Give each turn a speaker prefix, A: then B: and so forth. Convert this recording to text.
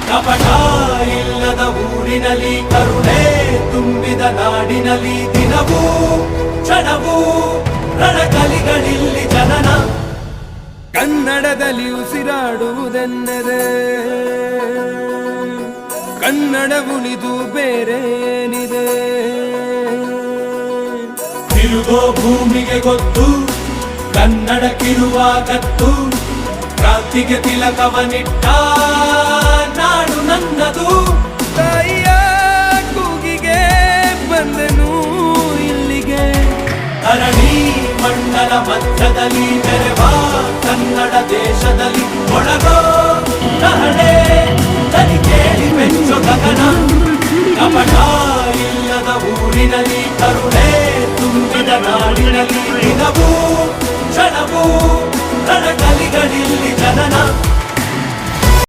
A: ಕಪಟ ಇಲ್ಲದ ಊರಿನಲ್ಲಿ ಕರುಣೆ ತುಂಬಿದ ನಾಡಿನಲ್ಲಿ ದಿನವೂ ಕ್ಷಣವೂ ರಣಕಲಿಗಳಿಲ್ಲಿ ಜನನ.
B: ಕನ್ನಡದಲ್ಲಿ ಉಸಿರಾಡುವುದೆನ್ನದೆ ಕನ್ನಡ ಉಳಿದು ಬೇರೆ ಏನಿದೆ.
A: ತಿರುಗೋ ಭೂಮಿಗೆ ಗೊತ್ತು ಕನ್ನಡಕ್ಕಿರುವ ಗತ್ತು. ಕ್ರಾಂತಿಗೆ ತಿಲಕವನಿಟ್ಟ ನಾಡು ನನ್ನದು.
B: ತಾಯಿಯ ಕೂಗಿಗೆ ಬಂದನು ಇಲ್ಲಿಗೆ.
A: ಧರಣಿ ಮಂಡಲ ಮಧ್ಯದಲ್ಲಿ ಮೆರೆವ ಕನ್ನಡ ದೇಶದಲ್ಲಿ ಒಳಗೋ